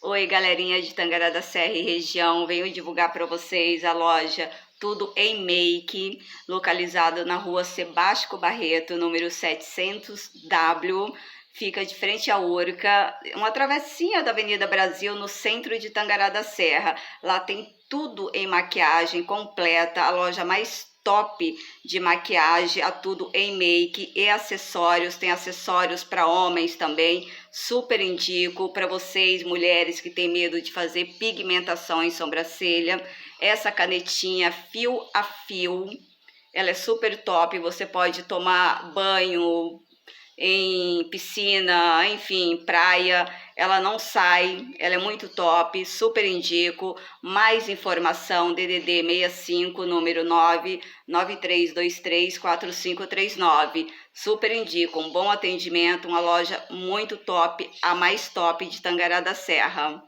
Oi, galerinha de Tangará da Serra e região, venho divulgar para vocês a loja Tudo em Make, localizado na rua Sebasco Barreto, número 700W, fica de frente à Urca, uma travessinha da Avenida Brasil, no centro de Tangará da Serra. Lá tem tudo em maquiagem completa, a loja mais top de maquiagem, a Tudo em Make e acessórios, tem acessórios para homens também, super indico para vocês, mulheres que têm medo de fazer pigmentação em sobrancelha. Essa canetinha fio a fio, ela é super top, você pode tomar banho em piscina, enfim, praia, ela não sai, ela é muito top, super indico. Mais informação, DDD 65, número 993234539. Super indico, um bom atendimento, uma loja muito top, a mais top de Tangará da Serra.